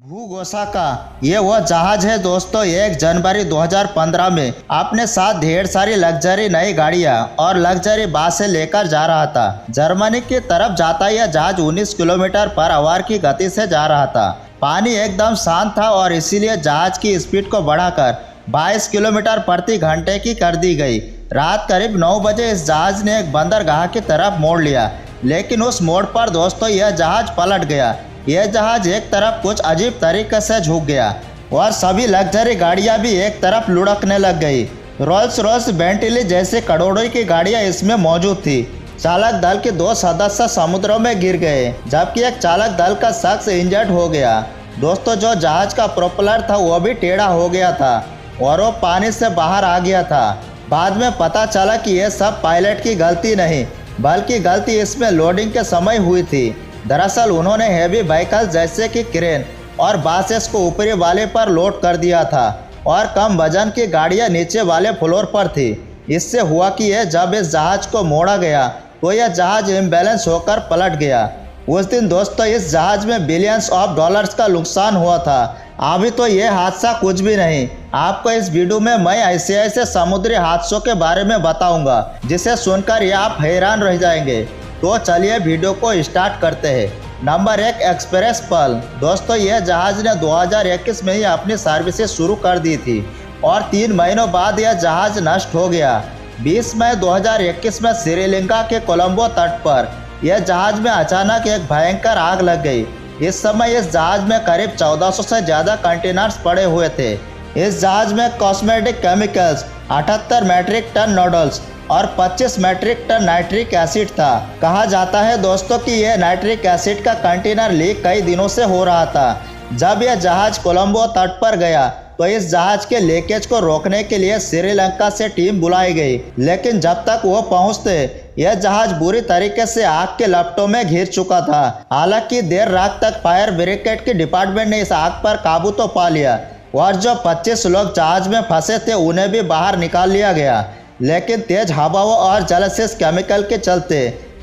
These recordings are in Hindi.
भूगोसा का ये वो जहाज है दोस्तों। 1 जनवरी 2015 में अपने साथ ढेर सारी लग्जरी नई गाड़ियां और लग्जरी बस से लेकर जा रहा था। जर्मनी की तरफ जाता यह जहाज 19 किलोमीटर पर आवर की गति से जा रहा था। पानी एकदम शांत था और इसीलिए जहाज की स्पीड को बढ़ाकर 22 किलोमीटर प्रति घंटे की कर दी गई। रात करीब 9 बजे इस जहाज ने एक बंदरगाह की तरफ मोड़ लिया, लेकिन उस मोड़ पर दोस्तों यह जहाज पलट गया। यह जहाज एक तरफ कुछ अजीब तरीके से झुक गया और सभी लग्जरी गाड़ियां भी एक तरफ लुढ़कने लग गई। रोल्स रॉयस, बेंटली जैसे करोड़ों की गाड़ियां इसमें मौजूद थी। चालक दल के 2 सदस्य समुद्रों में गिर गए, जबकि एक चालक दल का शख्स इंजर्ड हो गया। दोस्तों, जो जहाज का प्रोपेलर था वो भी टेढ़ा हो गया था और वो पानी से बाहर आ गया था। बाद में पता चला कि यह सब पायलट की गलती नहीं, बल्कि गलती इसमें लोडिंग के समय हुई थी। दरअसल उन्होंने हैवी व्हीकल जैसे कि क्रेन और बासेस को ऊपरी वाले पर लोड कर दिया था और कम वजन की गाड़ियां नीचे वाले फ्लोर पर थी। इससे हुआ कि यह जब इस जहाज को मोड़ा गया तो यह जहाज इम्बैलेंस होकर पलट गया। उस दिन दोस्तों इस जहाज में बिलियंस ऑफ डॉलर्स का नुकसान हुआ था। अभी तो यह हादसा कुछ भी नहीं। आपको इस वीडियो में मैं ऐसे समुद्री हादसों के बारे में बताऊंगा जिसे सुनकर ये आप हैरान रह जाएंगे। तो चलिए वीडियो को स्टार्ट करते हैं। Number 1, express pearl. दोस्तों, यह जहाज ने 2021 में ही अपनी सर्विसेज शुरू कर दी थी और 3 महीनों बाद यह जहाज नष्ट हो गया। 20 मई 2021 में श्रीलंका के कोलंबो तट पर यह जहाज में अचानक एक भयंकर आग लग गई। इस समय इस जहाज में करीब 1400 से ज़्यादा कंटेनर्स पड़े हुए थे। इस जहाज में cosmetic chemicals, 78 metric ton noodles और 25 मैट्रिक टन नाइट्रिक एसिड था। कहा जाता है दोस्तों कि यह नाइट्रिक एसिड का कंटेनर लीक कई दिनों से हो रहा था। जब यह जहाज कोलंबो तट पर गया तो इस जहाज के लीकेज को रोकने के लिए श्रीलंका से टीम बुलाई गई, लेकिन जब तक वो पहुंचते यह जहाज बुरी तरीके से आग के लपटों में घिर चुका था। हालांकि देर रात तक फायर ब्रिगेड के डिपार्टमेंट ने इस आग पर काबू तो पा लिया और जो 25 लोग जहाज में फंसे थे उन्हें भी बाहर निकाल लिया गया, लेकिन तेज हवाओं और जलसेस केमिकल के चलते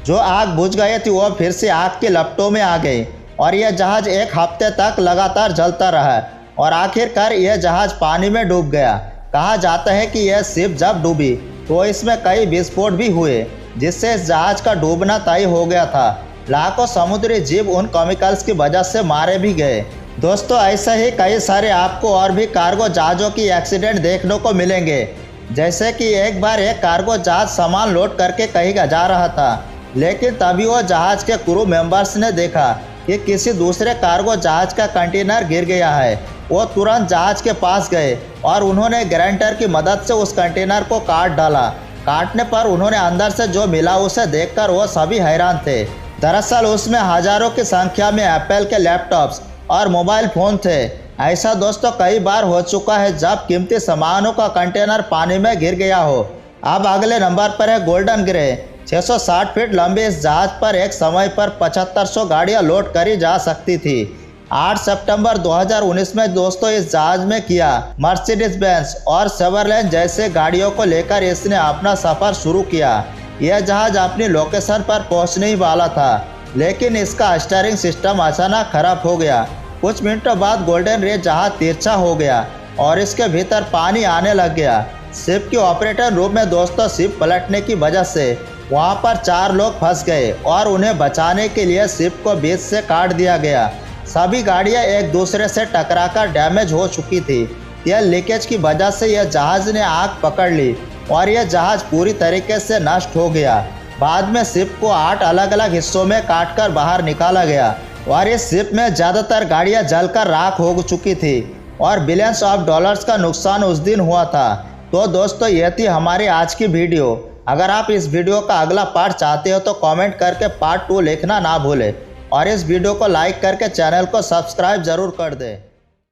जो आग बुझ गई थी वो फिर से आग के लपटों में आ गई और यह जहाज 1 हफ्ते तक लगातार जलता रहा और आखिरकार यह जहाज पानी में डूब गया। कहा जाता है कि यह शिप जब डूबी तो इसमें कई विस्फोट भी हुए, जिससे इस जहाज का डूबना तय हो गया था। लाखों समुद्री जीव उन केमिकल्स की वजह से मारे भी गए। दोस्तों, ऐसे ही कई सारे आपको और भी कार्गो जहाज़ों की एक्सीडेंट देखने को मिलेंगे। जैसे कि एक बार एक कार्गो जहाज सामान लोड करके कहीं जा रहा था, लेकिन तभी वो जहाज के क्रू मेंबर्स ने देखा कि किसी दूसरे कार्गो जहाज का कंटेनर गिर गया है। वो तुरंत जहाज के पास गए और उन्होंने ग्राइंडर की मदद से उस कंटेनर को काट डाला। काटने पर उन्होंने अंदर से जो मिला उसे देखकर वो सभी हैरान थे। दरअसल उसमें हजारों की संख्या में एप्पल के लैपटॉप्स और मोबाइल फ़ोन थे। ऐसा दोस्तों कई बार हो चुका है जब कीमती सामानों का कंटेनर पानी में गिर गया हो। अब अगले नंबर पर है गोल्डन ग्रे। 660 फीट लंबे इस जहाज पर एक समय पर 7500 गाड़ियां लोड करी जा सकती थी। 8 सितंबर 2019 में दोस्तों इस जहाज में किया मर्सिडीज बेंज और शेवरलेट जैसे गाड़ियों को लेकर इसने अपना सफर शुरू किया। यह जहाज अपनी लोकेशन पर पहुंचने ही वाला था, लेकिन इसका स्टीयरिंग सिस्टम अचानक खराब हो गया। कुछ मिनटों बाद गोल्डन रे जहाज तिरछा हो गया और इसके भीतर पानी आने लग गया। शिप के ऑपरेटर रूम में दोस्तों शिप पलटने की वजह से वहां पर 4 लोग फंस गए और उन्हें बचाने के लिए शिप को बीच से काट दिया गया। सभी गाड़ियां एक दूसरे से टकराकर डैमेज हो चुकी थी। यह लीकेज की वजह से यह जहाज ने आग पकड़ ली और यह जहाज पूरी तरीके से नष्ट हो गया। बाद में शिप को 8 अलग अलग हिस्सों में काटकर बाहर निकाला गया और इस शिप में ज़्यादातर गाड़ियां जलकर राख हो चुकी थी और बिलियंस ऑफ डॉलर्स का नुकसान उस दिन हुआ था। तो दोस्तों, यह थी हमारी आज की वीडियो। अगर आप इस वीडियो का अगला पार्ट चाहते हो तो कमेंट करके पार्ट 2 लिखना ना भूलें और इस वीडियो को लाइक करके चैनल को सब्सक्राइब ज़रूर कर दें।